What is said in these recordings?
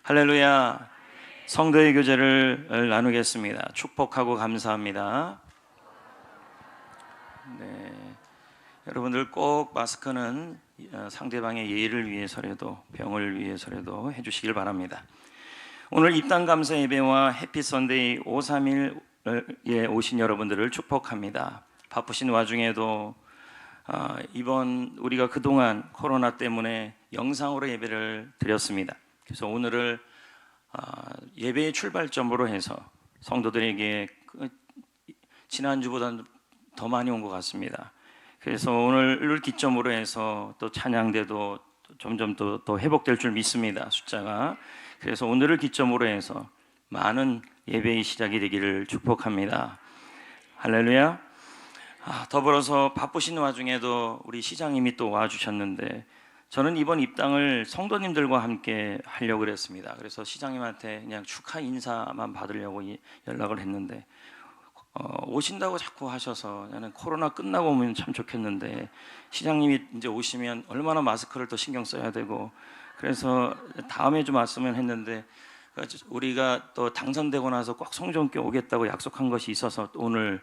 할렐루야. 성도의 교제를 나누겠습니다. 축복하고 감사합니다. 네, 여러분들 꼭 마스크는 상대방의 예의를 위해서라도 병을 위해서라도 해주시길 바랍니다. 오늘 입당 감사 예배와 해피 선데이 531에 오신 여러분들을 축복합니다. 바쁘신 와중에도 이번 우리가 그동안 코로나 때문에 영상으로 예배를 드렸습니다. 그래서 오늘을 예배의 출발점으로 해서 성도들에게 지난주보다 더 많이 온 것 같습니다. 그래서 오늘을 기점으로 해서 또 찬양대도 점점 또 회복될 줄 믿습니다. 숫자가. 그래서 오늘을 기점으로 해서 많은 예배의 시작이 되기를 축복합니다. 할렐루야. 더불어서 바쁘신 와중에도 우리 시장님이 또 와주셨는데 저는 이번 입당을 성도님들과 함께 하려고 그랬습니다. 그래서 시장님한테 그냥 축하 인사만 받으려고 연락을 했는데 오신다고 자꾸 하셔서 나는 코로나 끝나고 오면 참 좋겠는데 시장님이 이제 오시면 얼마나 마스크를 또 신경 써야 되고 그래서 다음에 좀 왔으면 했는데 우리가 또 당선되고 나서 꼭 성전교회 오겠다고 약속한 것이 있어서 오늘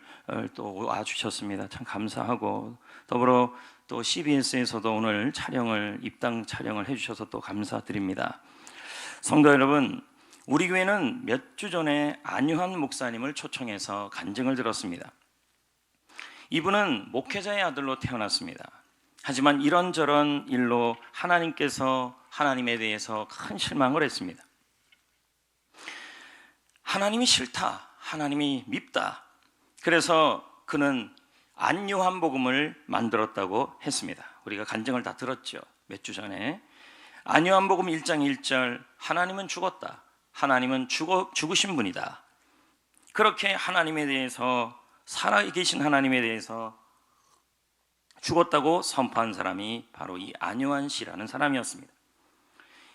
또 와주셨습니다. 참 감사하고 더불어 또 CBS에서도 오늘 입당 촬영을 해주셔서 또 감사드립니다. 성도 여러분, 우리 교회는 몇 주 전에 안유한 목사님을 초청해서 간증을 들었습니다. 이분은 목회자의 아들로 태어났습니다. 하지만 이런저런 일로 하나님께서 하나님에 대해서 큰 실망을 했습니다. 하나님이 싫다, 하나님이 밉다. 그래서 그는 안요한 복음을 만들었다고 했습니다. 우리가 간증을 다 들었죠. 몇 주 전에 안요한 복음 1장 1절 하나님은 죽었다, 하나님은 죽으신 분이다. 그렇게 하나님에 대해서 살아계신 하나님에 대해서 죽었다고 선포한 사람이 바로 이 안요한 씨라는 사람이었습니다.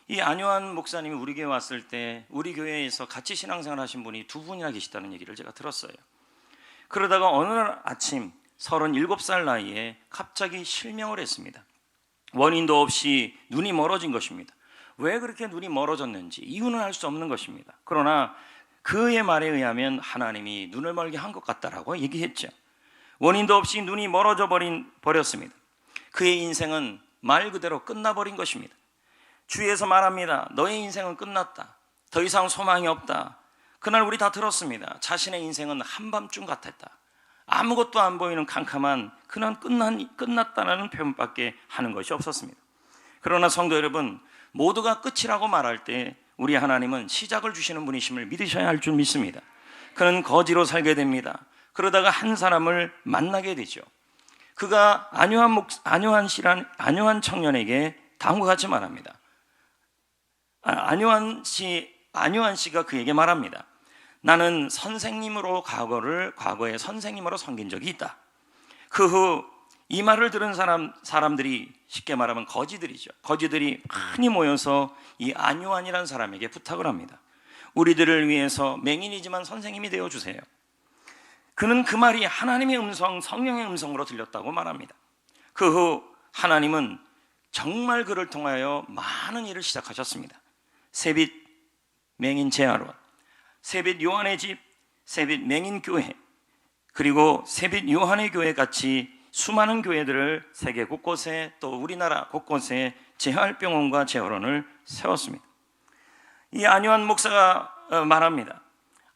이 안요한 목사님이 우리 교회 왔을 때 우리 교회에서 같이 신앙생활 하신 분이 두 분이나 계시다는 얘기를 제가 들었어요. 그러다가 어느 날 아침 37살 나이에 갑자기 실명을 했습니다. 원인도 없이 눈이 멀어진 것입니다. 왜 그렇게 눈이 멀어졌는지 이유는 알 수 없는 것입니다. 그러나 그의 말에 의하면 하나님이 눈을 멀게 한 것 같다라고 얘기했죠. 원인도 없이 눈이 멀어져 버렸습니다. 그의 인생은 말 그대로 끝나버린 것입니다. 주위에서 말합니다. 너의 인생은 끝났다. 더 이상 소망이 없다. 그날 우리 다 들었습니다. 자신의 인생은 한밤중 같았다. 아무것도 안 보이는 캄캄한 그날 끝났다는 표현밖에 하는 것이 없었습니다. 그러나 성도 여러분, 모두가 끝이라고 말할 때 우리 하나님은 시작을 주시는 분이심을 믿으셔야 할 줄 믿습니다. 그는 거지로 살게 됩니다. 그러다가 한 사람을 만나게 되죠. 그가 안요한 청년에게 다음과 같이 말합니다. 안요한 씨가 그에게 말합니다. 나는 선생님으로 과거에 선생님으로 섬긴 적이 있다. 그 후 이 말을 들은 사람들이 쉽게 말하면 거지들이죠. 거지들이 많이 모여서 이 안요한이라는 사람에게 부탁을 합니다. 우리들을 위해서 맹인이지만 선생님이 되어주세요. 그는 그 말이 하나님의 음성, 성령의 음성으로 들렸다고 말합니다. 그 후 하나님은 정말 그를 통하여 많은 일을 시작하셨습니다. 세빛 맹인 재활원, 세빛 요한의 집, 세빛 맹인 교회, 그리고 세빛 요한의 교회 같이 수많은 교회들을 세계 곳곳에 또 우리나라 곳곳에 재활병원과 재활원을 세웠습니다. 이 안요한 목사가 말합니다.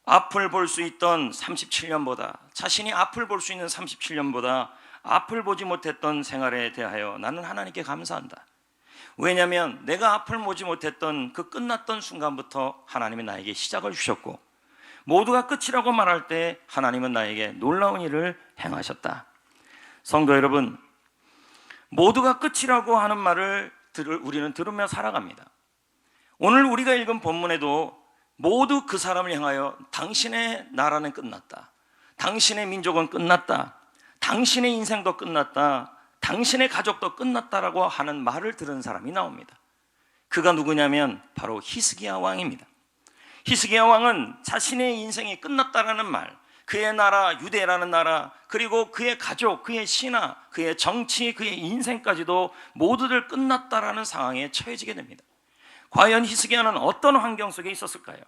앞을 볼 수 있던 37년보다 자신이 앞을 볼 수 있는 37년보다 앞을 보지 못했던 생활에 대하여 나는 하나님께 감사한다. 왜냐하면 내가 앞을 보지 못했던 그 끝났던 순간부터 하나님은 나에게 시작을 주셨고 모두가 끝이라고 말할 때 하나님은 나에게 놀라운 일을 행하셨다. 성도 여러분, 모두가 끝이라고 하는 말을 우리는 들으며 살아갑니다. 오늘 우리가 읽은 본문에도 모두 그 사람을 향하여 당신의 나라는 끝났다, 당신의 민족은 끝났다, 당신의 인생도 끝났다, 당신의 가족도 끝났다라고 하는 말을 들은 사람이 나옵니다. 그가 누구냐면 바로 히스기야 왕입니다. 히스기야 왕은 자신의 인생이 끝났다라는 말, 그의 나라 유대라는 나라, 그리고 그의 가족, 그의 신화, 그의 정치, 그의 인생까지도 모두들 끝났다라는 상황에 처해지게 됩니다. 과연 히스기야는 어떤 환경 속에 있었을까요?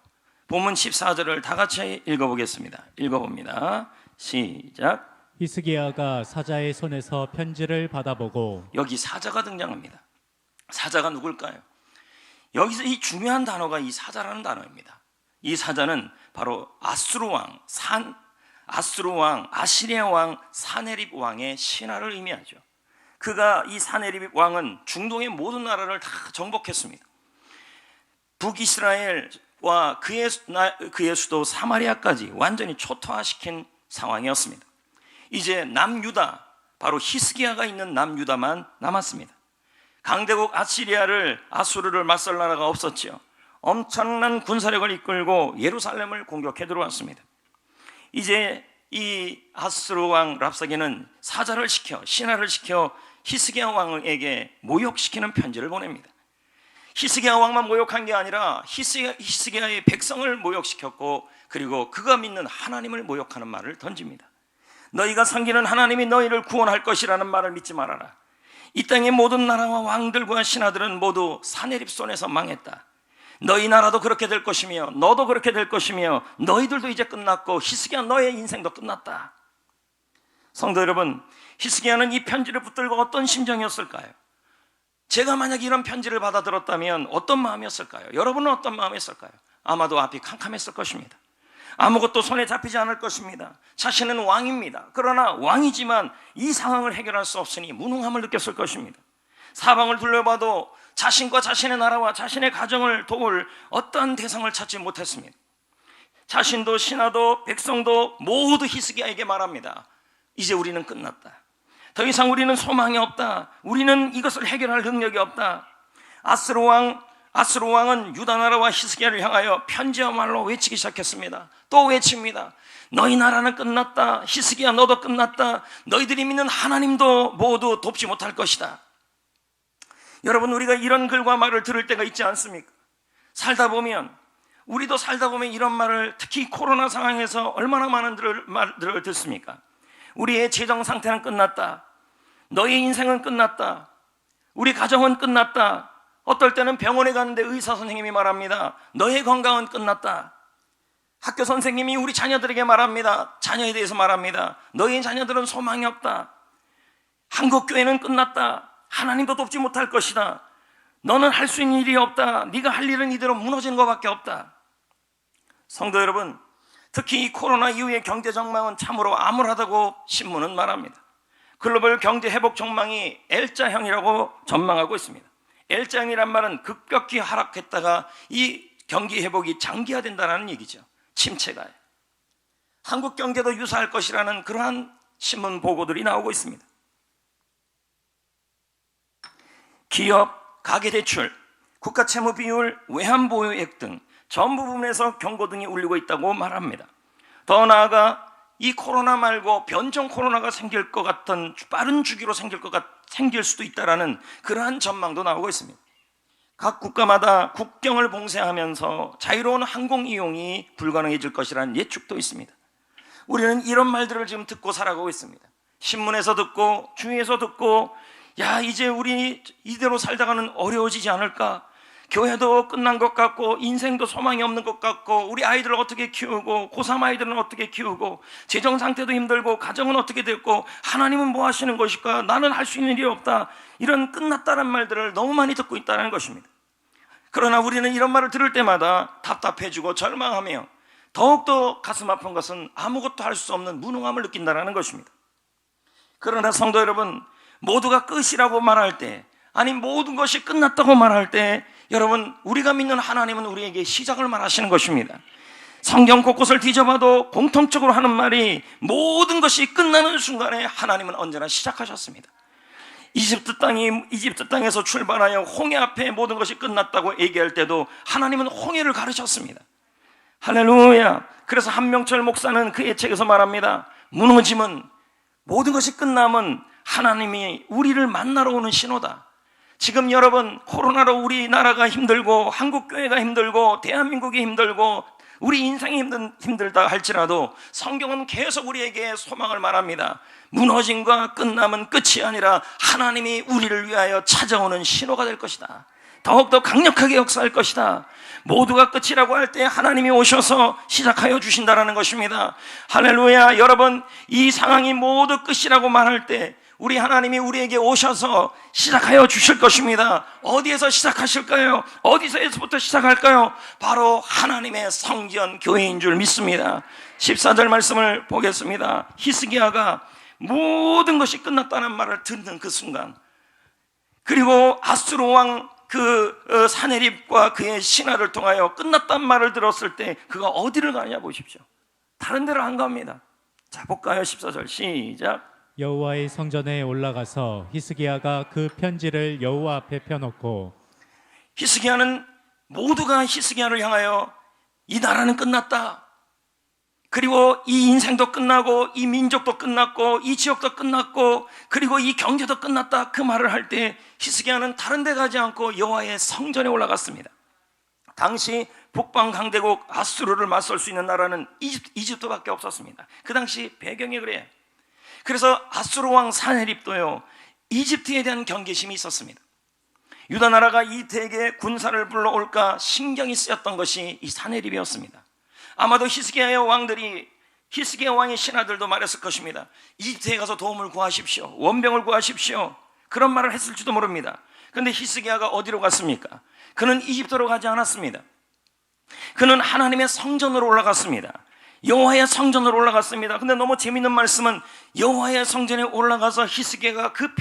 본문 14절을 다 같이 읽어보겠습니다. 읽어봅니다. 시작. 히스기야가 사자의 손에서 편지를 받아보고. 여기 사자가 등장합니다. 사자가 누굴까요? 여기서 이 중요한 단어가 이 사자라는 단어입니다. 이 사자는 바로 아수르 왕, 아시리아 왕 사네립 왕의 신하를 의미하죠. 그가 이 사네립 왕은 중동의 모든 나라를 다 정복했습니다. 북이스라엘과 그의 수도 사마리아까지 완전히 초토화시킨 상황이었습니다. 이제 남유다, 바로 히스기야가 있는 남유다만 남았습니다. 강대국 아수르를 맞설 나라가 없었지요. 엄청난 군사력을 이끌고 예루살렘을 공격해 들어왔습니다. 이제 이 아수르 왕 랍사게는 사자를 시켜, 신하를 시켜 히스기야 왕에게 모욕시키는 편지를 보냅니다. 히스기야 왕만 모욕한 게 아니라 히스기야의 백성을 모욕시켰고, 그리고 그가 믿는 하나님을 모욕하는 말을 던집니다. 너희가 섬기는 하나님이 너희를 구원할 것이라는 말을 믿지 말아라. 이 땅의 모든 나라와 왕들과 신하들은 모두 사네립 손에서 망했다. 너희 나라도 그렇게 될 것이며 너도 그렇게 될 것이며 너희들도 이제 끝났고 히스기야 너의 인생도 끝났다. 성도 여러분, 히스기야는 이 편지를 붙들고 어떤 심정이었을까요? 제가 만약 이런 편지를 받아들었다면 어떤 마음이었을까요? 여러분은 어떤 마음이었을까요? 아마도 앞이 캄캄했을 것입니다. 아무것도 손에 잡히지 않을 것입니다. 자신은 왕입니다. 그러나 왕이지만 이 상황을 해결할 수 없으니 무능함을 느꼈을 것입니다. 사방을 둘러봐도 자신과 자신의 나라와 자신의 가정을 도울 어떠한 대상을 찾지 못했습니다. 자신도 신하도 백성도 모두 히스기야에게 말합니다. 이제 우리는 끝났다. 더 이상 우리는 소망이 없다. 우리는 이것을 해결할 능력이 없다. 아수르 왕은 유다 나라와 히스기야를 향하여 편지와 말로 외치기 시작했습니다. 또 외칩니다. 너희 나라는 끝났다. 히스기야 너도 끝났다. 너희들이 믿는 하나님도 모두 돕지 못할 것이다. 여러분, 우리가 이런 글과 말을 들을 때가 있지 않습니까? 우리도 살다 보면 이런 말을, 특히 코로나 상황에서 얼마나 많은 말들을 듣습니까? 우리의 재정 상태는 끝났다. 너의 인생은 끝났다. 우리 가정은 끝났다. 어떨 때는 병원에 가는데 의사 선생님이 말합니다. 너의 건강은 끝났다. 학교 선생님이 우리 자녀들에게 말합니다. 자녀에 대해서 말합니다. 너의 자녀들은 소망이 없다. 한국교회는 끝났다. 하나님도 돕지 못할 것이다. 너는 할 수 있는 일이 없다. 네가 할 일은 이대로 무너지는 것밖에 없다. 성도 여러분, 특히 이 코로나 이후의 경제 전망은 참으로 암울하다고 신문은 말합니다. 글로벌 경제 회복 전망이 L자형이라고 전망하고 있습니다. L자형이란 말은 급격히 하락했다가 이 경기 회복이 장기화된다는 얘기죠. 침체가. 한국 경제도 유사할 것이라는 그러한 신문 보고들이 나오고 있습니다. 기업, 가계대출, 국가채무 비율, 외환보유액 등 전 부분에서 경고등이 울리고 있다고 말합니다. 더나아가 이 코로나 말고 변종 코로나가 생길 것 같은 빠른 주기로 생길 수도 있다라는 그러한 전망도 나오고 있습니다. 각 국가마다 국경을 봉쇄하면서 자유로운 항공 이용이 불가능해질 것이라는 예측도 있습니다. 우리는 이런 말들을 지금 듣고 살아가고 있습니다. 신문에서 듣고 주위에서 듣고, 야, 이제 우리 이대로 살다가는 어려워지지 않을까? 교회도 끝난 것 같고 인생도 소망이 없는 것 같고 우리 아이들을 어떻게 키우고 고3 아이들은 어떻게 키우고 재정 상태도 힘들고 가정은 어떻게 됐고 하나님은 뭐 하시는 것일까? 나는 할 수 있는 일이 없다. 이런 끝났다는 말들을 너무 많이 듣고 있다는 것입니다. 그러나 우리는 이런 말을 들을 때마다 답답해지고 절망하며 더욱더 가슴 아픈 것은 아무것도 할 수 없는 무능함을 느낀다는 것입니다. 그러나 성도 여러분, 모두가 끝이라고 말할 때, 아니 모든 것이 끝났다고 말할 때, 여러분, 우리가 믿는 하나님은 우리에게 시작을 말하시는 것입니다. 성경 곳곳을 뒤져봐도 공통적으로 하는 말이 모든 것이 끝나는 순간에 하나님은 언제나 시작하셨습니다. 이집트 땅에서 출발하여 홍해 앞에 모든 것이 끝났다고 얘기할 때도 하나님은 홍해를 가르쳤습니다. 할렐루야. 그래서 한명철 목사는 그의 책에서 말합니다. 무너짐은, 모든 것이 끝남은 하나님이 우리를 만나러 오는 신호다. 지금 여러분, 코로나로 우리나라가 힘들고 한국교회가 힘들고 대한민국이 힘들고 우리 인생이 힘들다 할지라도 성경은 계속 우리에게 소망을 말합니다. 무너짐과 끝남은 끝이 아니라 하나님이 우리를 위하여 찾아오는 신호가 될 것이다. 더욱더 강력하게 역사할 것이다. 모두가 끝이라고 할 때 하나님이 오셔서 시작하여 주신다라는 것입니다. 할렐루야. 여러분, 이 상황이 모두 끝이라고 말할 때 우리 하나님이 우리에게 오셔서 시작하여 주실 것입니다. 어디에서 시작하실까요? 어디서부터 시작할까요? 바로 하나님의 성전 교회인 줄 믿습니다. 14절 말씀을 보겠습니다. 히스기야가 모든 것이 끝났다는 말을 듣는 그 순간, 그리고 아수르 왕 사네립과 그의 신하를 통하여 끝났단 말을 들었을 때 그가 어디를 가냐 보십시오. 다른 데로 안 갑니다. 자, 볼까요? 14절 시작. 여호와의 성전에 올라가서 히스기야가 그 편지를 여호와 앞에 펴놓고, 히스기야는 모두가 히스기야를 향하여 이 나라는 끝났다, 그리고 이 인생도 끝나고 이 민족도 끝났고 이 지역도 끝났고 그리고 이 경제도 끝났다, 그 말을 할 때 히스기야는 다른 데 가지 않고 여호와의 성전에 올라갔습니다. 당시 북방 강대국 아수르를 맞설 수 있는 나라는 이집트밖에 없었습니다. 그 당시 배경이 그래요. 그래서 아수르 왕 사네립도요, 이집트에 대한 경계심이 있었습니다. 유다 나라가 이집트에게 군사를 불러올까 신경이 쓰였던 것이 이 사네립이었습니다. 아마도 히스기야의 왕의 신하들도 말했을 것입니다. 이집트에 가서 도움을 구하십시오, 원병을 구하십시오, 그런 말을 했을지도 모릅니다. 그런데 히스기야가 어디로 갔습니까? 그는 이집트로 가지 않았습니다. 그는 하나님의 성전으로 올라갔습니다. 여호와의 성전으로 올라갔습니다. 근데 너무 재밌는 말씀은 여호와의 성전에 올라가서 히스기야가 그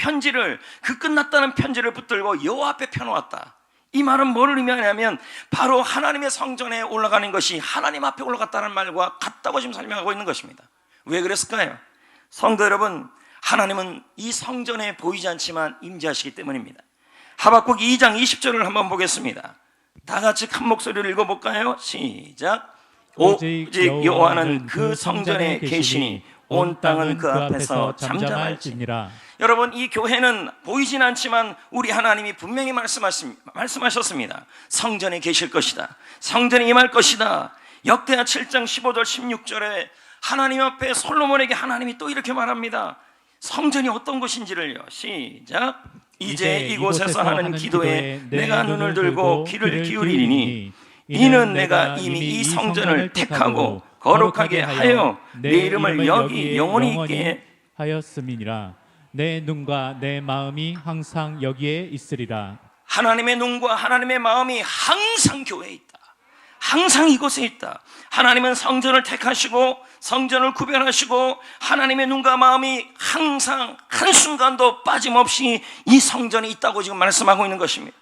끝났다는 편지를 붙들고 여호와 앞에 펴놓았다. 이 말은 뭐를 의미하냐면 바로 하나님의 성전에 올라가는 것이 하나님 앞에 올라갔다는 말과 같다고 지금 설명하고 있는 것입니다. 왜 그랬을까요? 성도 여러분, 하나님은 이 성전에 보이지 않지만 임재하시기 때문입니다. 하박국 2장 20절을 한번 보겠습니다. 다 같이 큰 목소리를 읽어볼까요? 시작. 오직 여호와는 그 성전에 계시니 온 땅은 그 앞에서 잠잠할지니라. 여러분, 이 교회는 보이진 않지만 우리 하나님이 분명히 말씀하셨습니다. 성전에 계실 것이다, 성전에 임할 것이다. 역대하 7장 15절 16절에 하나님 앞에 솔로몬에게 하나님이 또 이렇게 말합니다. 성전이 어떤 곳인지를요. 시작. 이제 이곳에서 하는 기도에 내가 눈을 들고 귀를 기울이리니 이는 내가 이미 이 성전을 택하고 거룩하게 하여 내 이름을 여기 영원히 있게 하였음이니라. 내 눈과 내 마음이 항상 여기에 있으리라. 하나님의 눈과 하나님의 마음이 항상 교회에 있다, 항상 이곳에 있다. 하나님은 성전을 택하시고 성전을 구별하시고 하나님의 눈과 마음이 항상 한순간도 빠짐없이 이 성전에 있다고 지금 말씀하고 있는 것입니다.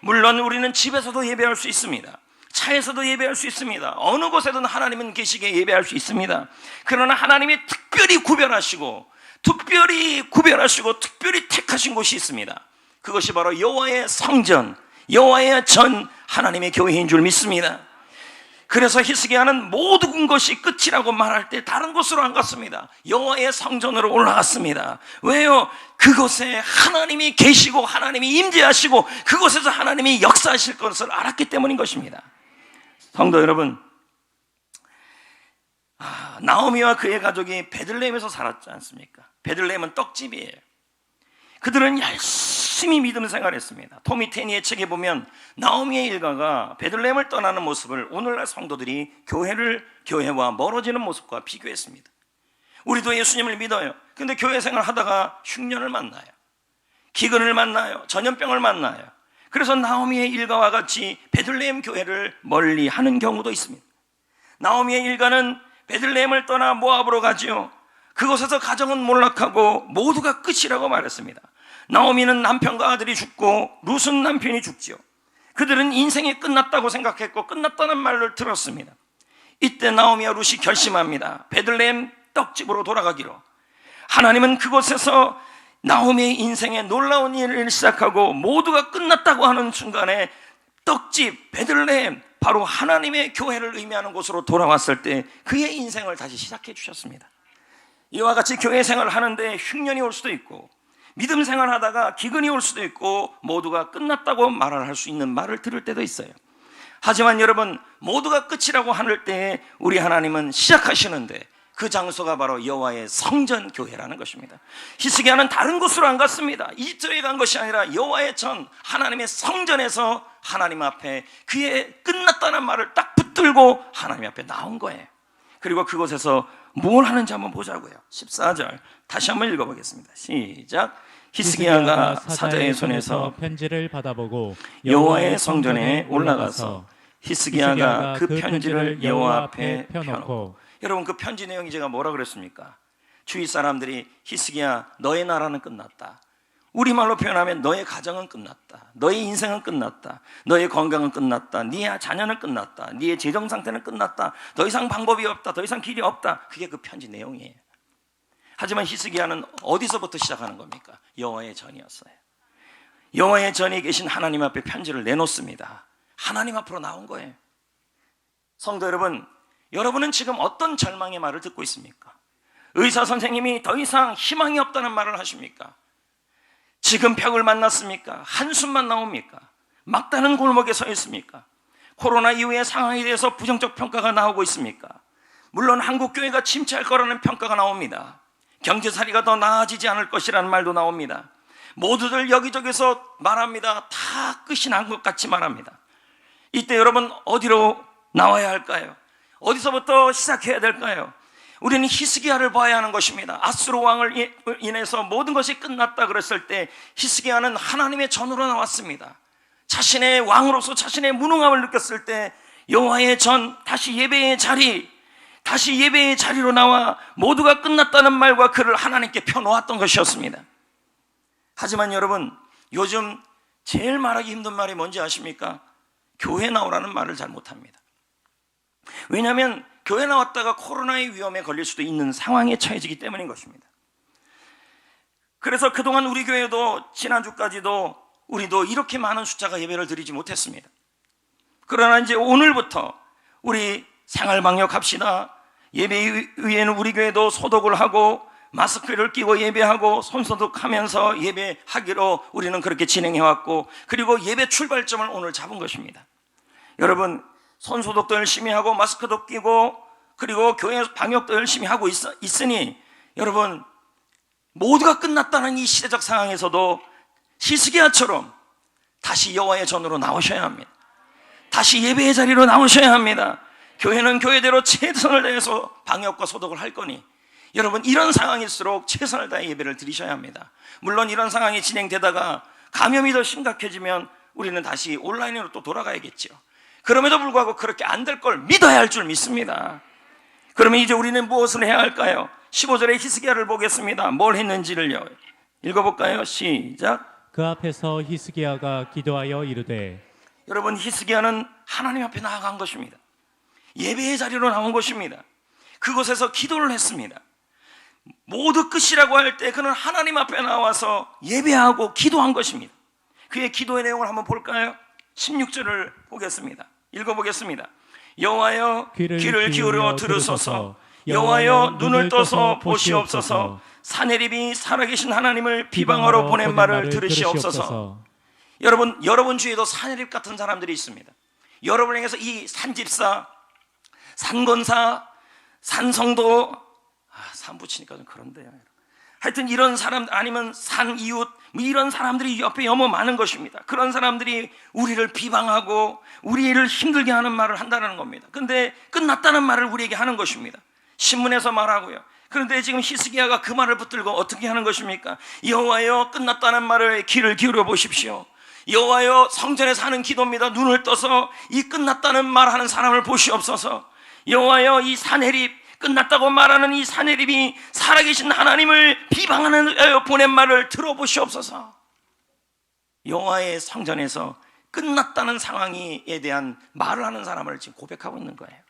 물론 우리는 집에서도 예배할 수 있습니다. 차에서도 예배할 수 있습니다. 어느 곳에든 하나님은 계시게 예배할 수 있습니다. 그러나 하나님이 특별히 구별하시고 특별히 택하신 곳이 있습니다. 그것이 바로 여호와의 성전, 여호와의 전, 하나님의 교회인 줄 믿습니다. 그래서 히스기야는 모든 것이 끝이라고 말할 때 다른 곳으로 안 갔습니다. 여호와의 성전으로 올라갔습니다. 왜요? 그곳에 하나님이 계시고 하나님이 임재하시고 그곳에서 하나님이 역사하실 것을 알았기 때문인 것입니다. 성도 여러분, 나오미와 그의 가족이 베들레헴에서 살았지 않습니까? 베들레헴은 떡집이에요. 그들은 열심히 믿음 생활했습니다. 토미 테니의 책에 보면 나오미의 일가가 베들레헴을 떠나는 모습을 오늘날 성도들이 교회와 멀어지는 모습과 비교했습니다. 우리도 예수님을 믿어요. 근데 교회 생활 하다가 흉년을 만나요, 기근을 만나요, 전염병을 만나요. 그래서 나오미의 일가와 같이 베들레헴 교회를 멀리 하는 경우도 있습니다. 나오미의 일가는 베들레헴을 떠나 모압으로 가지요. 그곳에서 가정은 몰락하고 모두가 끝이라고 말했습니다. 나오미는 남편과 아들이 죽고 룻은 남편이 죽지요. 그들은 인생이 끝났다고 생각했고 끝났다는 말을 들었습니다. 이때 나오미와 룻이 결심합니다. 베들레헴 떡집으로 돌아가기로. 하나님은 그곳에서 나오미의 인생에 놀라운 일을 시작하고 모두가 끝났다고 하는 순간에 떡집 베들레헴, 바로 하나님의 교회를 의미하는 곳으로 돌아왔을 때 그의 인생을 다시 시작해 주셨습니다. 이와 같이 교회 생활을 하는데 흉년이 올 수도 있고 믿음 생활하다가 기근이 올 수도 있고 모두가 끝났다고 말을 할 수 있는 말을 들을 때도 있어요. 하지만 여러분, 모두가 끝이라고 할 때 우리 하나님은 시작하시는데 그 장소가 바로 여호와의 성전 교회라는 것입니다. 히스기야는 다른 곳으로 안 갔습니다. 이집트에 간 것이 아니라 여호와의 전, 하나님의 성전에서 하나님 앞에 그의 끝났다는 말을 딱 붙들고 하나님 앞에 나온 거예요. 그리고 그곳에서 뭘 하는지 한번 보자고요. 14절 다시 한번 읽어보겠습니다. 시작. 히스기야가 사자의 손에서 편지를 받아보고 여호와의 성전에 올라가서 히스기야가 그 편지를 여호와 앞에 펴놓고. 여러분, 그 편지 내용이 제가 뭐라 그랬습니까? 주위 사람들이 히스기야, 너의 나라는 끝났다. 우리말로 표현하면 너의 가정은 끝났다. 너의 인생은 끝났다. 너의 건강은 끝났다. 네 자녀는 끝났다. 네 재정 상태는 끝났다. 더 이상 방법이 없다. 더 이상 길이 없다. 그게 그 편지 내용이에요. 하지만 히스기야는 어디서부터 시작하는 겁니까? 여호와의 전이었어요. 여호와의 전에 계신 하나님 앞에 편지를 내놓습니다. 하나님 앞으로 나온 거예요. 성도 여러분, 여러분은 지금 어떤 절망의 말을 듣고 있습니까? 의사 선생님이 더 이상 희망이 없다는 말을 하십니까? 지금 벽을 만났습니까? 한숨만 나옵니까? 막다른 골목에 서 있습니까? 코로나 이후의 상황에 대해서 부정적 평가가 나오고 있습니까? 물론 한국교회가 침체할 거라는 평가가 나옵니다. 경제살이가 더 나아지지 않을 것이라는 말도 나옵니다. 모두들 여기저기서 말합니다. 다 끝이 난 것 같이 말합니다. 이때 여러분, 어디로 나와야 할까요? 어디서부터 시작해야 될까요? 우리는 히스기야를 봐야 하는 것입니다. 아수르 왕을 인해서 모든 것이 끝났다 그랬을 때 히스기야는 하나님의 전으로 나왔습니다. 자신의 왕으로서 자신의 무능함을 느꼈을 때 여호와의 전, 다시 예배의 자리로 나와 모두가 끝났다는 말과 그를 하나님께 펴놓았던 것이었습니다. 하지만 여러분, 요즘 제일 말하기 힘든 말이 뭔지 아십니까? 교회 나오라는 말을 잘 못합니다. 왜냐하면 교회 나왔다가 코로나의 위험에 걸릴 수도 있는 상황에 처해지기 때문인 것입니다. 그래서 그동안 우리 교회도 지난주까지도 우리도 이렇게 많은 숫자가 예배를 드리지 못했습니다. 그러나 이제 오늘부터 우리 생활방역합시다. 예배 위에는 우리 교회도 소독을 하고 마스크를 끼고 예배하고 손소독하면서 예배하기로 우리는 그렇게 진행해왔고, 그리고 예배 출발점을 오늘 잡은 것입니다. 여러분, 손소독도 열심히 하고 마스크도 끼고 그리고 교회 방역도 열심히 하고 있으니 여러분, 모두가 끝났다는 이 시대적 상황에서도 히스기야처럼 다시 여호와의 전으로 나오셔야 합니다. 다시 예배의 자리로 나오셔야 합니다. 교회는 교회대로 최선을 다해서 방역과 소독을 할 거니 여러분, 이런 상황일수록 최선을 다해 예배를 드리셔야 합니다. 물론 이런 상황이 진행되다가 감염이 더 심각해지면 우리는 다시 온라인으로 또 돌아가야겠죠. 그럼에도 불구하고 그렇게 안 될 걸 믿어야 할 줄 믿습니다. 그러면 이제 우리는 무엇을 해야 할까요? 15절에 히스기야를 보겠습니다. 뭘 했는지를요. 읽어볼까요? 시작. 그 앞에서 히스기야가 기도하여 이르되. 여러분, 히스기야는 하나님 앞에 나아간 것입니다. 예배의 자리로 나온 것입니다. 그곳에서 기도를 했습니다. 모두 끝이라고 할 때 그는 하나님 앞에 나와서 예배하고 기도한 것입니다. 그의 기도의 내용을 한번 볼까요? 16절을 보겠습니다. 읽어보겠습니다. 여호와여, 귀를 기울여 들으소서. 여호와여, 눈을 떠서 보시옵소서. 사내립이 살아계신 하나님을 비방하러 보낸 말을 들으시옵소서. 여러분 주위에도 사내립 같은 사람들이 있습니다. 여러분을 향해서 이 산집사, 산건사, 산성도, 산 붙이니까 좀 그런데요. 하여튼 이런 사람, 아니면 산 이웃, 이런 사람들이 옆에 너무 많은 것입니다. 그런 사람들이 우리를 비방하고 우리를 힘들게 하는 말을 한다는 겁니다. 근데 끝났다는 말을 우리에게 하는 것입니다. 신문에서 말하고요. 그런데 지금 히스기야가 그 말을 붙들고 어떻게 하는 것입니까? 여호와여, 끝났다는 말을 귀를 기울여 보십시오. 여호와여, 성전에서 하는 기도입니다. 눈을 떠서 이 끝났다는 말하는 사람을 보시옵소서. 여호와여, 이 사내립, 끝났다고 말하는 이 사내립이 살아계신 하나님을 비방하는 보낸 말을 들어보시옵소서. 여호와의 성전에서 끝났다는 상황에 대한 말을 하는 사람을 지금 고백하고 있는 거예요.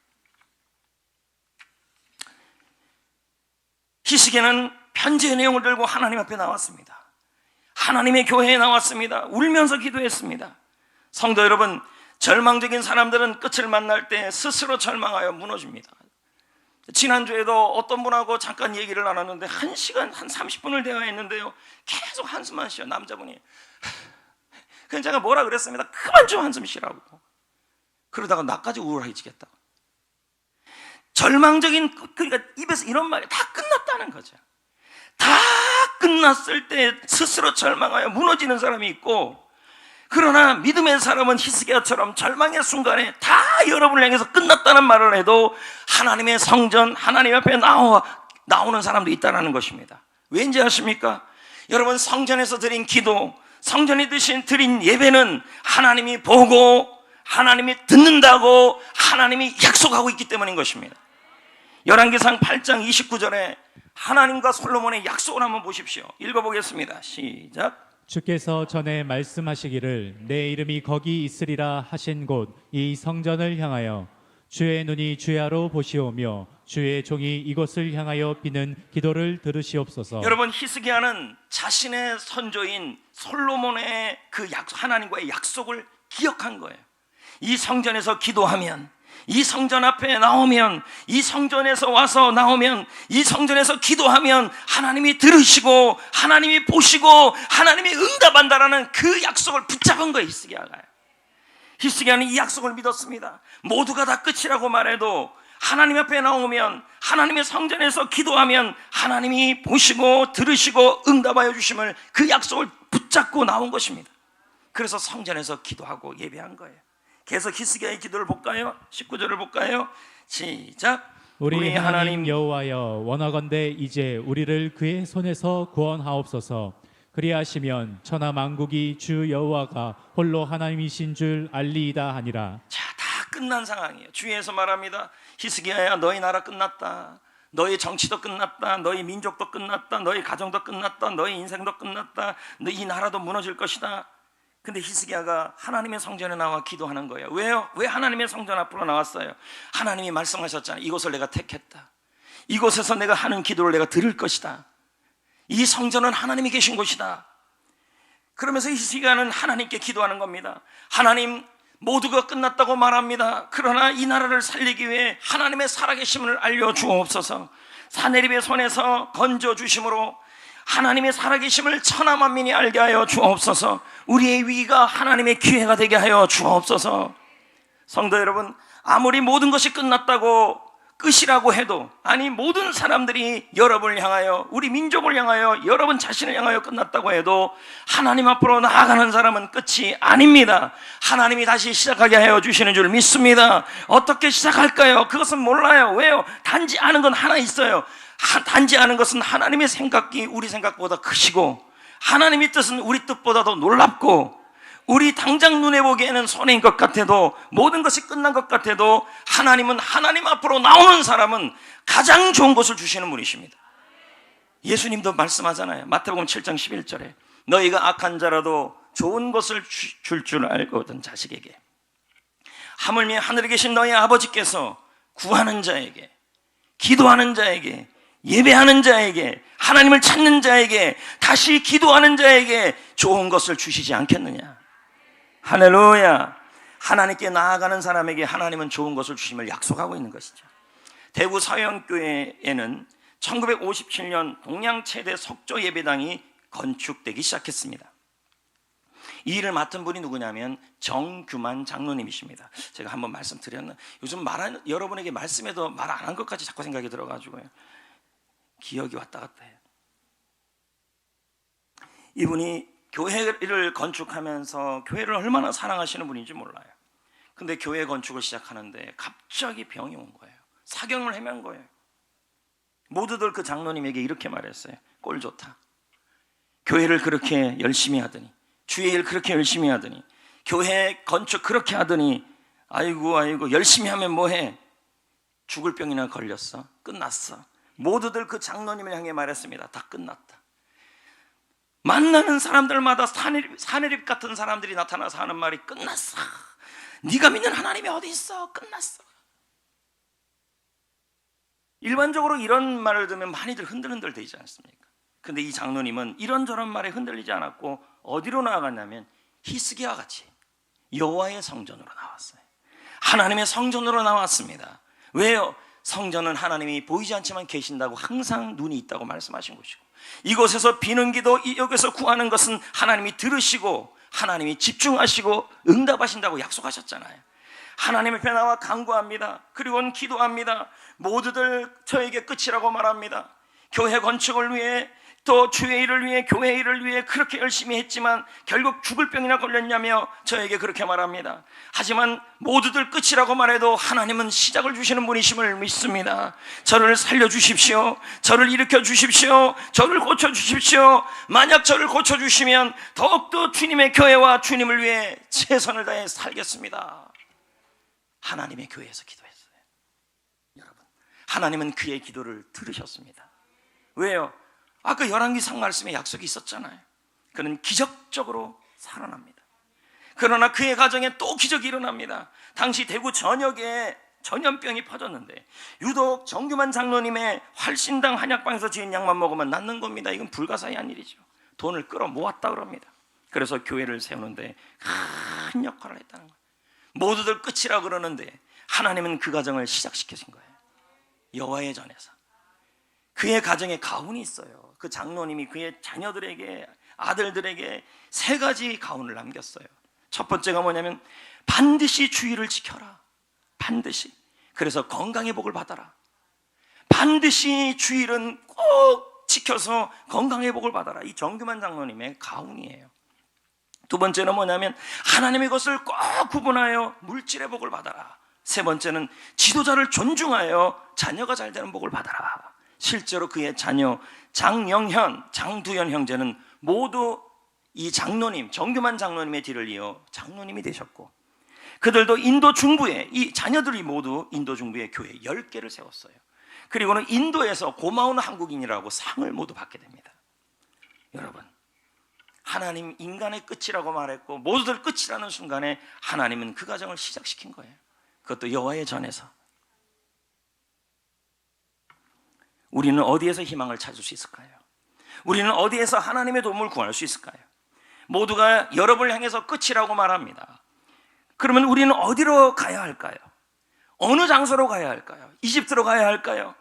히스기야는 편지의 내용을 들고 하나님 앞에 나왔습니다. 하나님의 교회에 나왔습니다. 울면서 기도했습니다. 성도 여러분, 절망적인 사람들은 끝을 만날 때 스스로 절망하여 무너집니다. 지난주에도 어떤 분하고 잠깐 얘기를 나눴는데 1시간 한 30분을 대화했는데요, 계속 한숨만 쉬어. 남자분이. 그래서 제가 뭐라 그랬습니다. 그만 좀 한숨 쉬라고. 그러다가 나까지 우울해지겠다고. 절망적인, 그러니까 입에서 이런 말이 다 끝났다는 거죠. 다 끝났을 때 스스로 절망하여 무너지는 사람이 있고, 그러나 믿음의 사람은 히스기야처럼 절망의 순간에 다 여러분을 향해서 끝났다는 말을 해도 하나님의 성전, 하나님 앞에 나오는 사람도 있다는 것입니다. 왠지 아십니까? 여러분, 성전에서 드린 기도, 성전에 드린 예배는 하나님이 보고 하나님이 듣는다고 하나님이 약속하고 있기 때문인 것입니다. 열왕기상 8장 29절에 하나님과 솔로몬의 약속을 한번 보십시오. 읽어보겠습니다. 시작. 주께서 전에 말씀하시기를 내 이름이 거기 있으리라 하신 곳 이 성전을 향하여 주의 눈이 주야로 보시오며 주의 종이 이곳을 향하여 비는 기도를 들으시옵소서. 여러분, 히스기야는 자신의 선조인 솔로몬의 그 하나님과의 약속을 기억한 거예요. 이 성전에서 기도하면, 이 성전 앞에 나오면, 이 성전에서 와서 나오면, 이 성전에서 기도하면 하나님이 들으시고 하나님이 보시고 하나님이 응답한다라는 그 약속을 붙잡은 거예요. 히스기야는 이 약속을 믿었습니다. 모두가 다 끝이라고 말해도 하나님 앞에 나오면, 하나님의 성전에서 기도하면 하나님이 보시고 들으시고 응답하여 주심을, 그 약속을 붙잡고 나온 것입니다. 그래서 성전에서 기도하고 예배한 거예요. 계속 히스기야의 기도를 볼까요? 19절을 볼까요? 시작. 우리 하나님 여호와여, 원하건대 이제 우리를 그의 손에서 구원하옵소서. 그리하시면 천하 만국이 주 여호와가 홀로 하나님이신 줄 알리이다 하니라. 자, 다 끝난 상황이에요. 주위에서 말합니다. 히스기야야, 너희 나라 끝났다. 너희 정치도 끝났다. 너희 민족도 끝났다. 너희 가정도 끝났다. 너희 인생도 끝났다. 이 나라도 무너질 것이다. 근데 히스기야가 하나님의 성전에 나와 기도하는 거예요. 왜요? 왜 하나님의 성전 앞으로 나왔어요? 하나님이 말씀하셨잖아요. 이곳을 내가 택했다. 이곳에서 내가 하는 기도를 내가 들을 것이다. 이 성전은 하나님이 계신 곳이다. 그러면서 히스기야는 하나님께 기도하는 겁니다. 하나님, 모두가 끝났다고 말합니다. 그러나 이 나라를 살리기 위해 하나님의 살아계심을 알려주옵소서. 사내립의 손에서 건져주심으로 하나님의 살아계심을 천하 만민이 알게 하여 주옵소서. 우리의 위기가 하나님의 기회가 되게 하여 주옵소서. 성도 여러분, 아무리 모든 것이 끝났다고 끝이라고 해도, 아니 모든 사람들이 여러분을 향하여, 우리 민족을 향하여, 여러분 자신을 향하여 끝났다고 해도 하나님 앞으로 나아가는 사람은 끝이 아닙니다. 하나님이 다시 시작하게 하여 주시는 줄 믿습니다. 어떻게 시작할까요? 그것은 몰라요. 왜요? 단지 아는 건 하나 있어요. 단지 아는 것은 하나님의 생각이 우리 생각보다 크시고, 하나님의 뜻은 우리 뜻보다도 놀랍고, 우리 당장 눈에 보기에는 손해인 것 같아도, 모든 것이 끝난 것 같아도 하나님은, 하나님 앞으로 나오는 사람은 가장 좋은 것을 주시는 분이십니다. 예수님도 말씀하잖아요. 마태복음 7장 11절에 너희가 악한 자라도 좋은 것을 줄 알거든 자식에게, 하물며 하늘에 계신 너희 아버지께서 구하는 자에게, 기도하는 자에게, 예배하는 자에게, 하나님을 찾는 자에게, 다시 기도하는 자에게 좋은 것을 주시지 않겠느냐. 할렐루야. 하나님께 나아가는 사람에게 하나님은 좋은 것을 주심을 약속하고 있는 것이죠. 대구 서영교회에는 1957년 동양 최대 석조 예배당이 건축되기 시작했습니다. 이 일을 맡은 분이 누구냐면 정규만 장로님이십니다. 제가 한번 말씀드렸나? 요즘 여러분에게 말씀해도 말 안 한 것까지 자꾸 생각이 들어가지고요, 기억이 왔다 갔다 해요. 이분이 교회를 건축하면서 교회를 얼마나 사랑하시는 분인지 몰라요. 근데 교회 건축을 시작하는데 갑자기 병이 온 거예요. 사경을 헤맨 거예요. 모두들 그 장로님에게 이렇게 말했어요. 꼴 좋다. 교회를 그렇게 열심히 하더니, 주의 일 그렇게 열심히 하더니, 교회 건축 그렇게 하더니, 아이고 열심히 하면 뭐해? 죽을 병이나 걸렸어. 끝났어. 모두들 그 장로님을 향해 말했습니다. 다 끝났다. 만나는 사람들마다 사내립 같은 사람들이 나타나서 하는 말이 끝났어. 네가 믿는 하나님이 어디 있어? 끝났어. 일반적으로 이런 말을 들으면 많이들 흔들흔들 되지 않습니까? 근데 이 장로님은 이런저런 말에 흔들리지 않았고 어디로 나아갔냐면 히스기야와 같이 여호와의 성전으로 나왔어요. 하나님의 성전으로 나왔습니다. 왜요? 성전은 하나님이 보이지 않지만 계신다고, 항상 눈이 있다고 말씀하신 것이고, 이곳에서 비는 기도, 여기서 구하는 것은 하나님이 들으시고 하나님이 집중하시고 응답하신다고 약속하셨잖아요. 하나님 앞에 나와 간구합니다. 그리고는 기도합니다. 모두들 저에게 끝이라고 말합니다. 교회 건축을 위해, 또 주의 일을 위해, 교회 일을 위해 그렇게 열심히 했지만 결국 죽을 병이나 걸렸냐며 저에게 그렇게 말합니다. 하지만 모두들 끝이라고 말해도 하나님은 시작을 주시는 분이심을 믿습니다. 저를 살려주십시오. 저를 일으켜 주십시오. 저를 고쳐주십시오. 만약 저를 고쳐주시면 더욱더 주님의 교회와 주님을 위해 최선을 다해 살겠습니다. 하나님의 교회에서 기도했어요. 여러분, 하나님은 그의 기도를 들으셨습니다. 왜요? 아까 열왕기상 말씀에 약속이 있었잖아요. 그는 기적적으로 살아납니다. 그러나 그의 가정에 또 기적이 일어납니다. 당시 대구 전역에 전염병이 퍼졌는데 유독 정규만 장로님의 활신당 한약방에서 지은 약만 먹으면 낫는 겁니다. 이건 불가사의한 일이죠. 돈을 끌어 모았다 그럽니다. 그래서 교회를 세우는데 큰 역할을 했다는 거예요. 모두들 끝이라 그러는데 하나님은 그 가정을 시작시키신 거예요. 여호와의 전에서. 그의 가정에 가훈이 있어요. 그 장로님이 그의 자녀들에게, 아들들에게 3가지 가훈을 남겼어요. 첫 번째가 뭐냐면 반드시 주의를 지켜라. 반드시. 그래서 건강의 복을 받아라. 반드시 주일은 꼭 지켜서 건강의 복을 받아라. 이 정규만 장로님의 가훈이에요. 두 번째는 뭐냐면 하나님의 것을 꼭 구분하여 물질의 복을 받아라. 세 번째는 지도자를 존중하여 자녀가 잘 되는 복을 받아라. 실제로 그의 자녀 장영현, 장두현 형제는 모두 이 장로님, 정규만 장로님의 뒤를 이어 장로님이 되셨고, 그들도 인도 중부에, 이 자녀들이 모두 인도 중부에 교회 10개를 세웠어요. 그리고는 인도에서 고마운 한국인이라고 상을 모두 받게 됩니다. 여러분, 하나님 인간의 끝이라고 말했고 모두들 끝이라는 순간에 하나님은 그 가정을 시작시킨 거예요. 그것도 여호와의 전에서. 우리는 어디에서 희망을 찾을 수 있을까요? 우리는 어디에서 하나님의 도움을 구할 수 있을까요? 모두가 여러분을 향해서 끝이라고 말합니다. 그러면 우리는 어디로 가야 할까요? 어느 장소로 가야 할까요? 이집트로 가야 할까요?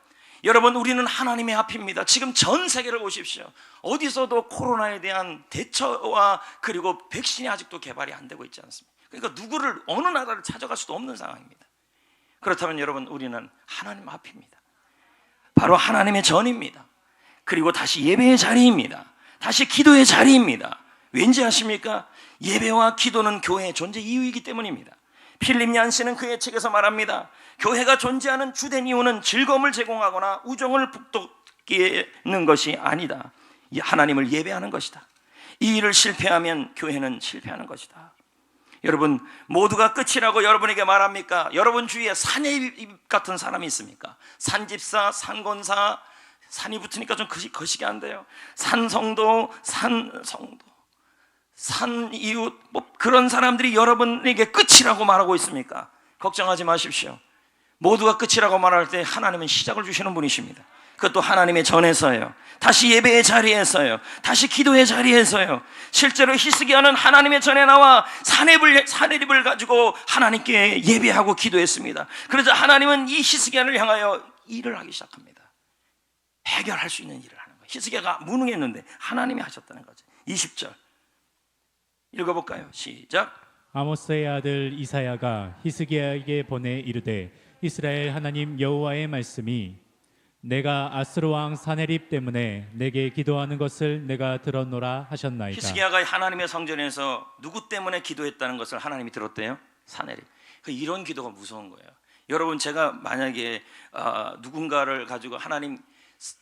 여러분, 우리는 하나님의 앞입니다. 지금 전 세계를 보십시오. 어디서도 코로나에 대한 대처와 그리고 백신이 아직도 개발이 안 되고 있지 않습니까? 그러니까 누구를, 어느 나라를 찾아갈 수도 없는 상황입니다. 그렇다면 여러분, 우리는 하나님 앞입니다. 바로 하나님의 전입니다. 그리고 다시 예배의 자리입니다. 다시 기도의 자리입니다. 왠지 아십니까? 예배와 기도는 교회의 존재 이유이기 때문입니다. 필립 얀시는 그의 책에서 말합니다. 교회가 존재하는 주된 이유는 즐거움을 제공하거나 우정을 북돋기는 것이 아니다. 하나님을 예배하는 것이다. 이 일을 실패하면 교회는 실패하는 것이다. 여러분, 모두가 끝이라고 여러분에게 말합니까? 여러분 주위에 산입 같은 사람이 있습니까? 산집사, 산권사, 산이 붙으니까 좀 거시기 한데요. 산성도, 산이웃, 뭐 그런 사람들이 여러분에게 끝이라고 말하고 있습니까? 걱정하지 마십시오. 모두가 끝이라고 말할 때 하나님은 시작을 주시는 분이십니다. 그것도 하나님의 전에서요. 다시 예배의 자리에서요. 다시 기도의 자리에서요. 실제로 히스기야는 하나님의 전에 나와 사내립을 가지고 하나님께 예배하고 기도했습니다. 그래서 하나님은 이 히스기야를 향하여 일을 하기 시작합니다. 해결할 수 있는 일을 하는 거예요. 히스기야가 무능했는데 하나님이 하셨다는 거죠. 20절 읽어볼까요? 시작. 아모스의 아들 이사야가 히스기야에게 보내 이르되 이스라엘 하나님 여호와의 말씀이 내가 아스로 왕 사네립 때문에 내게 기도하는 것을 내가 들었노라 하셨나이다. 히스기야가 하나님의 성전에서 누구 때문에 기도했다는 것을 하나님이 들었대요? 사네립. 이런 기도가 무서운 거예요. 여러분, 제가 만약에 누군가를 가지고 하나님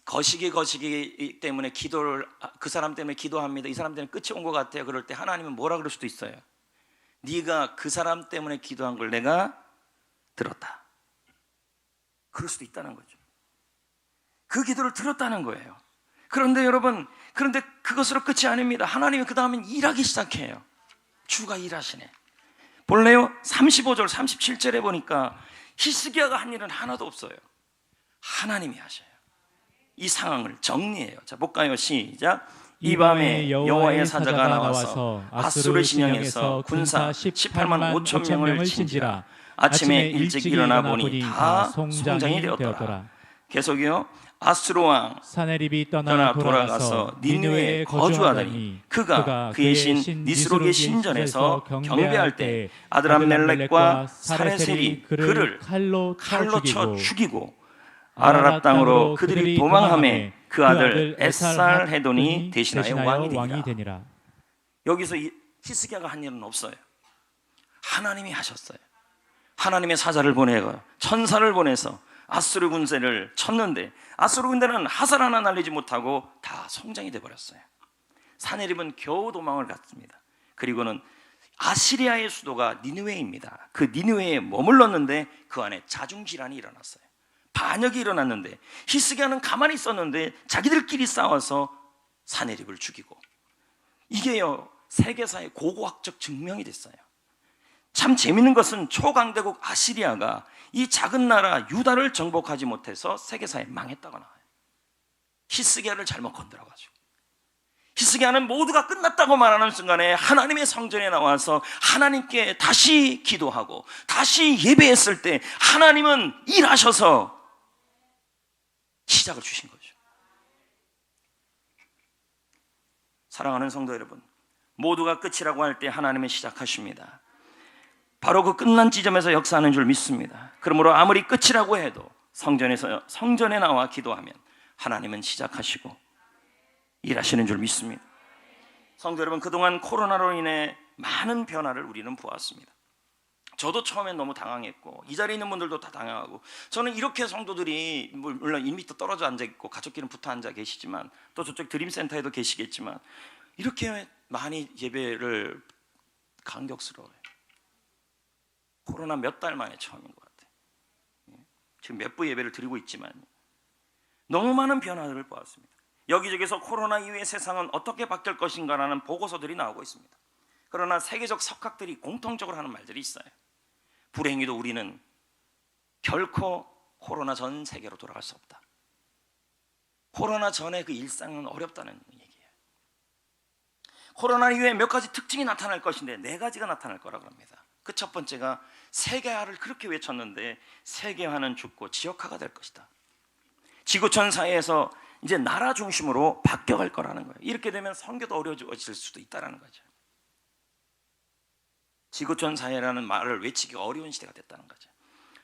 거시기 때문에 기도를, 그 사람 때문에 기도합니다, 이 사람 때문에 끝이 온 것 같아요, 그럴 때 하나님은 뭐라 그럴 수도 있어요. 네가 그 사람 때문에 기도한 걸 내가 들었다. 그럴 수도 있다는 거죠. 그 기도를 들었다는 거예요. 그런데 여러분, 그런데 그것으로 끝이 아닙니다. 하나님이 그 다음엔 일하기 시작해요. 주가 일하시네. 볼래요? 35절 37절에 보니까 히스기야가 한 일은 하나도 없어요. 하나님이 하셔요. 이 상황을 정리해요. 자, 볼까요? 시작. 이 밤에 여호와의 사자가 나와서 아수르 진영에서 군사 18만 5천 명을 친지라. 아침에 일찍 일어나 보니 다 송장이 되었더라. 계속이요. 아수르 왕 사네립이 떠나 떠나 돌아가서 돌아가서 니느웨에 니느웨에 거주하더니 거주하더니 그가 그의 신 니스록의 신전에서 경배할 때 아드람멜렉과 사레셀이 그를 칼로 쳐 죽이고 아라랏 땅으로 그들이 도망하매 그 아들 에살 헤돈이 대신하여 왕이 되니라. 여기서 히스기야가 한 일은 없어요. 하나님이 하셨어요. 하나님의 사자를 보내고 천사를 보내서 아수르 군대를 쳤는데 아수르 군대는 화살 하나 날리지 못하고 다 성장이 돼버렸어요. 사네립은 겨우 도망을 갔습니다. 그리고는 아시리아의 수도가 니느웨입니다. 그 니느웨에 머물렀는데 그 안에 자중질환이 일어났어요. 반역이 일어났는데 히스기야는 가만히 있었는데 자기들끼리 싸워서 사네립을 죽이고, 이게요 세계사의 고고학적 증명이 됐어요. 참 재밌는 것은 초강대국 아시리아가 이 작은 나라 유다를 정복하지 못해서 세계사에 망했다고 나와요. 히스기야를 잘못 건드려가지고. 히스기야는 모두가 끝났다고 말하는 순간에 하나님의 성전에 나와서 하나님께 다시 기도하고 다시 예배했을 때 하나님은 일하셔서 시작을 주신 거죠. 사랑하는 성도 여러분, 모두가 끝이라고 할 때 하나님은 시작하십니다. 바로 그 끝난 지점에서 역사하는 줄 믿습니다. 그러므로 아무리 끝이라고 해도 성전에 나와 기도하면 하나님은 시작하시고 일하시는 줄 믿습니다. 성도 여러분, 그동안 코로나로 인해 많은 변화를 우리는 보았습니다. 저도 처음엔 너무 당황했고 이 자리에 있는 분들도 다 당황하고, 저는 이렇게 성도들이 물론 1m 떨어져 앉아 있고 가족끼리는 붙어 앉아 계시지만 또 저쪽 드림센터에도 계시겠지만 이렇게 많이 예배를 감격스러워요. 코로나 몇 달 만에 처음인 것 같아요. 지금 몇 부 예배를 드리고 있지만 너무 많은 변화들을 보았습니다. 여기저기서 코로나 이후의 세상은 어떻게 바뀔 것인가라는 보고서들이 나오고 있습니다. 그러나 세계적 석학들이 공통적으로 하는 말들이 있어요. 불행히도 우리는 결코 코로나 전 세계로 돌아갈 수 없다. 코로나 전에 그 일상은 어렵다는 얘기예요. 코로나 이후에 몇 가지 특징이 나타날 것인데 4가지가 나타날 거라고 합니다. 그 첫 번째가 세계화를 그렇게 외쳤는데 세계화는 죽고 지역화가 될 것이다. 지구촌 사회에서 이제 나라 중심으로 바뀌어갈 거라는 거예요. 이렇게 되면 선교도 어려워질 수도 있다는 거죠. 지구촌 사회라는 말을 외치기 어려운 시대가 됐다는 거죠.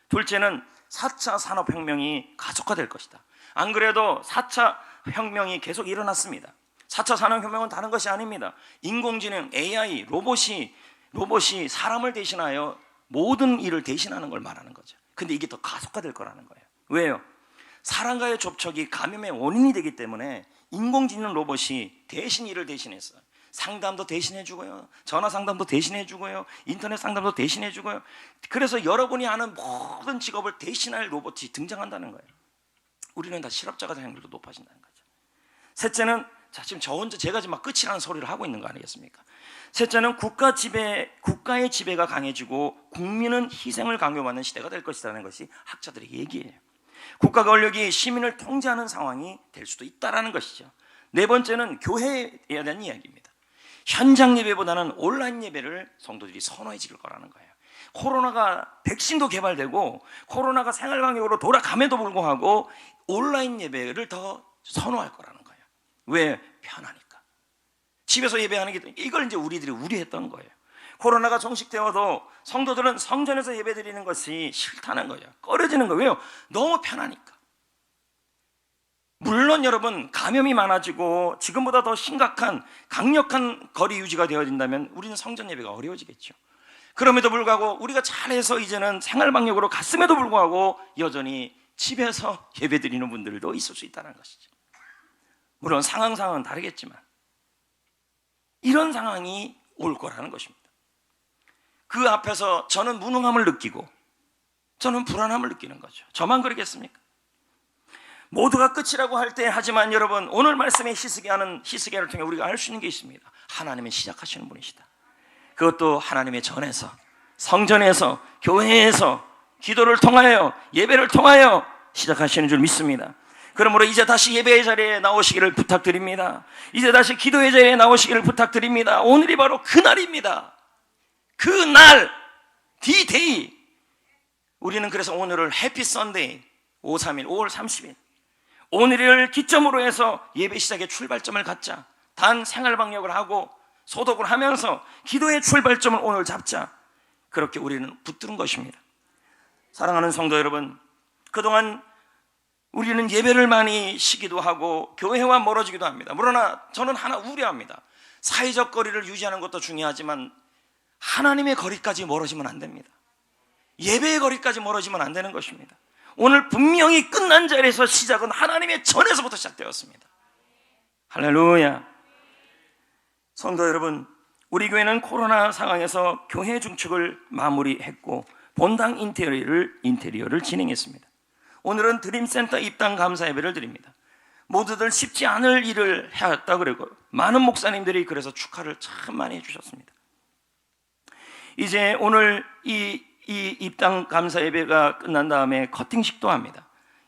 둘째는 4차 산업혁명이 가속화될 것이다. 안 그래도 4차 혁명이 계속 일어났습니다. 4차 산업혁명은 다른 것이 아닙니다. 인공지능, AI, 로봇이 사람을 대신하여 모든 일을 대신하는 걸 말하는 거죠. 근데 이게 더 가속화될 거라는 거예요. 왜요? 사람과의 접촉이 감염의 원인이 되기 때문에 인공지능 로봇이 대신 일을 대신했어요. 상담도 대신해주고요, 전화 상담도 대신해주고요, 인터넷 상담도 대신해주고요. 그래서 여러분이 하는 모든 직업을 대신할 로봇이 등장한다는 거예요. 우리는 다 실업자가 되는 확률도 높아진다는 거죠. 셋째는, 지금 저 혼자 제가 지금 막 끝이라는 소리를 하고 있는 거 아니겠습니까? 셋째는 국가의 지배가 강해지고 국민은 희생을 강요받는 시대가 될 것이라는 것이 학자들의 얘기예요. 국가 권력이 시민을 통제하는 상황이 될 수도 있다는 것이죠. 네 번째는 교회에 대한 이야기입니다. 현장 예배보다는 온라인 예배를 성도들이 선호해질 거라는 거예요. 코로나가 백신도 개발되고 코로나가 생활방역으로 돌아감에도 불구하고 온라인 예배를 더 선호할 거라는 거예요. 왜? 편하니까. 집에서 예배하는 게, 이걸 이제 우리들이 우려했던 거예요. 코로나가 종식되어도 성도들은 성전에서 예배드리는 것이 싫다는 거예요. 꺼려지는 거예요. 왜요? 너무 편하니까. 물론 여러분, 감염이 많아지고 지금보다 더 심각한 강력한 거리 유지가 되어진다면 우리는 성전 예배가 어려워지겠죠. 그럼에도 불구하고 우리가 잘해서 이제는 생활방역으로 갔음에도 불구하고 여전히 집에서 예배드리는 분들도 있을 수 있다는 것이죠. 물론 상황은 다르겠지만 이런 상황이 올 거라는 것입니다. 그 앞에서 저는 무능함을 느끼고 저는 불안함을 느끼는 거죠. 저만 그러겠습니까? 모두가 끝이라고 할 때, 하지만 여러분, 오늘 말씀의 히스기야를 통해 우리가 알 수 있는 게 있습니다. 하나님은 시작하시는 분이시다. 그것도 하나님의 전에서, 성전에서, 교회에서, 기도를 통하여, 예배를 통하여 시작하시는 줄 믿습니다. 그러므로 이제 다시 예배의 자리에 나오시기를 부탁드립니다. 이제 다시 기도의 자리에 나오시기를 부탁드립니다. 오늘이 바로 그날입니다. 그날, D-Day. 우리는 그래서 오늘을 해피 선데이, 531, 5월 30일, 오늘을 기점으로 해서 예배 시작의 출발점을 갖자. 단 생활방역을 하고 소독을 하면서 기도의 출발점을 오늘 잡자. 그렇게 우리는 붙드는 것입니다. 사랑하는 성도 여러분, 그동안 우리는 예배를 많이 쉬기도 하고 교회와 멀어지기도 합니다. 그러나 저는 하나 우려합니다. 사회적 거리를 유지하는 것도 중요하지만 하나님의 거리까지 멀어지면 안 됩니다. 예배의 거리까지 멀어지면 안 되는 것입니다. 오늘 분명히 끝난 자리에서 시작은 하나님의 전에서부터 시작되었습니다. 할렐루야. 성도 여러분, 우리 교회는 코로나 상황에서 교회 중축을 마무리했고 본당 인테리어를 진행했습니다. 오늘은 드림센터 입당 감사 예배를 드립니다. 모두들 쉽지 않을 일을 해왔다 그러고 많은 목사님들이 그래서 축하를 참 많이 해주셨습니다. 이제 오늘 이 입당 감사 예배가 끝난 다음에 커팅식도 합니다.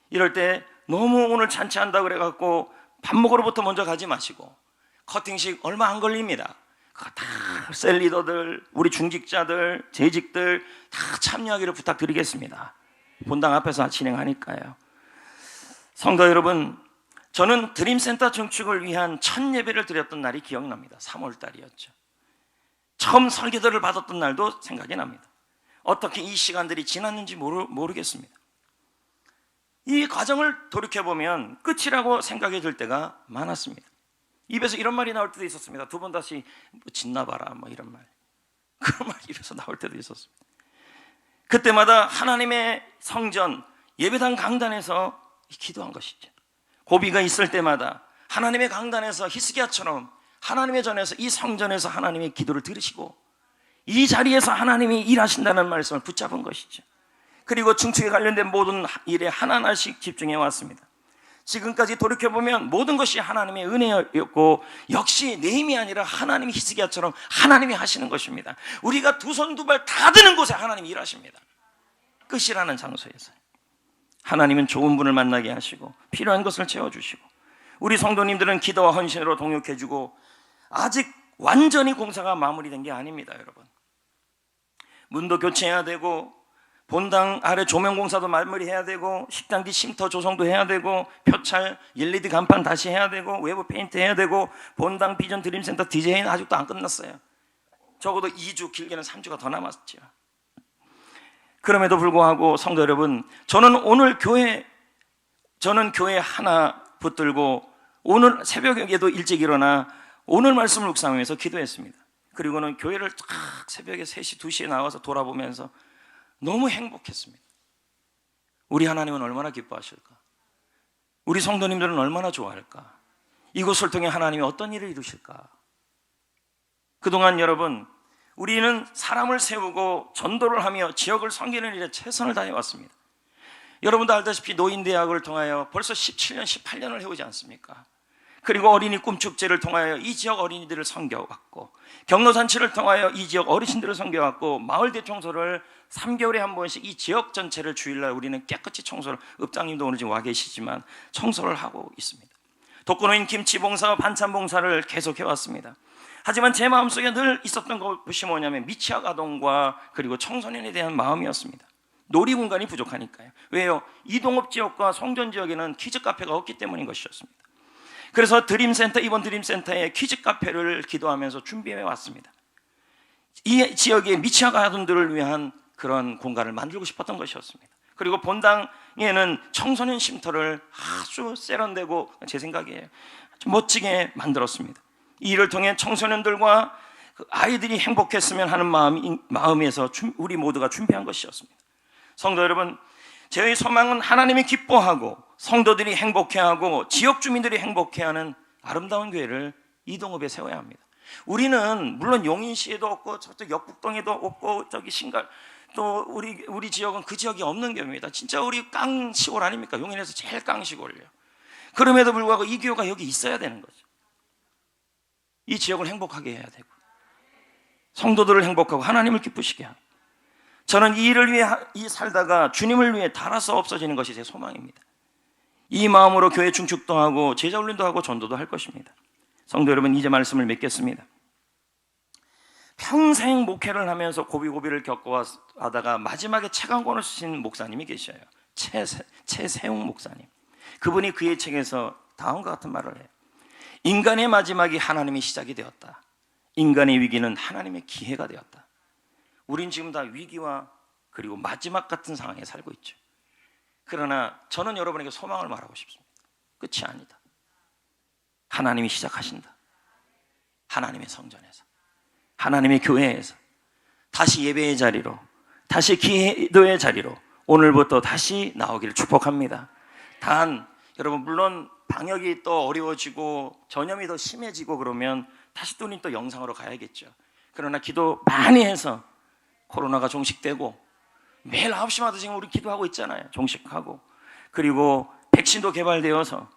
이럴 때 너무 오늘 잔치한다 그래갖고 밥 먹으러부터 먼저 가지 마시고 커팅식 얼마 안 걸립니다. 그거 다 셀리더들, 우리 중직자들, 재직들 다 참여하기를 부탁드리겠습니다. 본당 앞에서 진행하니까요. 성도 여러분, 저는 드림센터 증축을 위한 첫 예배를 드렸던 날이 기억납니다. 3월 달이었죠. 처음 설교들을 받았던 날도 생각이 납니다. 어떻게 이 시간들이 지났는지 모르겠습니다. 이 과정을 돌이켜보면 끝이라고 생각이 들 때가 많았습니다. 입에서 이런 말이 나올 때도 있었습니다. 두 번 다시 짓나봐라 뭐 이런 말, 그런 말이 입에서 나올 때도 있었습니다. 그때마다 하나님의 성전 예배당 강단에서 기도한 것이죠. 고비가 있을 때마다 하나님의 강단에서 히스기야처럼 하나님의 전에서 이 성전에서 하나님의 기도를 들으시고 이 자리에서 하나님이 일하신다는 말씀을 붙잡은 것이죠. 그리고 증축에 관련된 모든 일에 하나하나씩 집중해 왔습니다. 지금까지 돌이켜보면 모든 것이 하나님의 은혜였고 역시 내 힘이 아니라 하나님이 히스기야처럼 하나님이 하시는 것입니다. 우리가 두 손 두 발 다 드는 곳에 하나님이 일하십니다. 끝이라는 장소에서 하나님은 좋은 분을 만나게 하시고 필요한 것을 채워주시고 우리 성도님들은 기도와 헌신으로 동역해주고 아직 완전히 공사가 마무리된 게 아닙니다. 여러분, 문도 교체해야 되고 본당 아래 조명 공사도 마무리해야 되고 식당 뒤 쉼터 조성도 해야 되고 표찰 LED 간판 다시 해야 되고 외부 페인트 해야 되고 본당 비전 드림센터 디자인 아직도 안 끝났어요. 적어도 2주 길게는 3주가 더 남았죠. 그럼에도 불구하고 성도 여러분, 저는 교회 하나 붙들고 오늘 새벽에도 일찍 일어나 오늘 말씀을 묵상하면서 기도했습니다. 그리고는 교회를 쫙 새벽에 3시, 2시에 나와서 돌아보면서 너무 행복했습니다. 우리 하나님은 얼마나 기뻐하실까? 우리 성도님들은 얼마나 좋아할까? 이곳을 통해 하나님이 어떤 일을 이루실까? 그동안 여러분, 우리는 사람을 세우고 전도를 하며 지역을 섬기는 일에 최선을 다해왔습니다. 여러분도 알다시피 노인대학을 통하여 벌써 17년, 18년을 해오지 않습니까? 그리고 어린이 꿈축제를 통하여 이 지역 어린이들을 섬겨왔고 경로잔치를 통하여 이 지역 어르신들을 섬겨왔고 마을 대청소를 3개월에 한 번씩 이 지역 전체를 주일날 우리는 깨끗이 청소를, 읍장님도 오늘 지금 와 계시지만 청소를 하고 있습니다. 독거노인 김치봉사와 반찬봉사를 계속해왔습니다. 하지만 제 마음속에 늘 있었던 것이 뭐냐면 미취학 아동과 그리고 청소년에 대한 마음이었습니다. 놀이공간이 부족하니까요. 왜요? 이동업 지역과 송전 지역에는 키즈 카페가 없기 때문인 것이었습니다. 그래서 드림센터, 이번 드림센터에 퀴즈 카페를 기도하면서 준비해 왔습니다. 이 지역의 미취학 아동들을 위한 그런 공간을 만들고 싶었던 것이었습니다. 그리고 본당에는 청소년 쉼터를 아주 세련되고 제 생각이에요, 아주 멋지게 만들었습니다. 이 일을 통해 청소년들과 아이들이 행복했으면 하는 마음에서 우리 모두가 준비한 것이었습니다. 성도 여러분, 저희 소망은 하나님이 기뻐하고 성도들이 행복해하고 지역 주민들이 지역해하는 아름다운 교회를 이동읍에 세워야 합니다. 우리는 물론 용인시에도 없고 저쪽 역북동에도 없고 저기 신갈 또 우리 지역은 그 지역이 없는 교회입니다. 진짜 우리 깡 시골 아닙니까? 용인에서 제일 깡 시골이에요. 그럼에도 불구하고 이 교회가 여기 있어야 되는 거죠. 이 지역을 행복하게 해야 되고 성도들을 행복하고 하나님을 기쁘시게 하고, 저는 이 일을 위해 살다가 주님을 위해 달아서 없어지는 것이 제 소망입니다. 이 마음으로 교회 중축도 하고 제자훈련도 하고 전도도 할 것입니다. 성도 여러분, 이제 말씀을 맺겠습니다. 평생 목회를 하면서 고비고비를 겪어하다가 마지막에 책 한 권을 쓰신 목사님이 계셔요. 최세웅 목사님. 그분이 그의 책에서 다음과 같은 말을 해요. 인간의 마지막이 하나님의 시작이 되었다. 인간의 위기는 하나님의 기회가 되었다. 우린 지금 다 위기와 그리고 마지막 같은 상황에 살고 있죠. 그러나 저는 여러분에게 소망을 말하고 싶습니다. 끝이 아니다. 하나님이 시작하신다. 하나님의 성전에서, 하나님의 교회에서 다시 예배의 자리로, 다시 기도의 자리로 오늘부터 다시 나오기를 축복합니다. 단 여러분, 물론 방역이 또 어려워지고 전염이 더 심해지고 그러면 다시 또 영상으로 가야겠죠. 그러나 기도 많이 해서 코로나가 종식되고, 매일 9시마다 지금 우리 기도하고 있잖아요. 종식하고, 그리고 백신도 개발되어서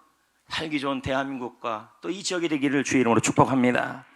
살기 좋은 대한민국과 또 이 지역이 되기를 주의 이름으로 축복합니다.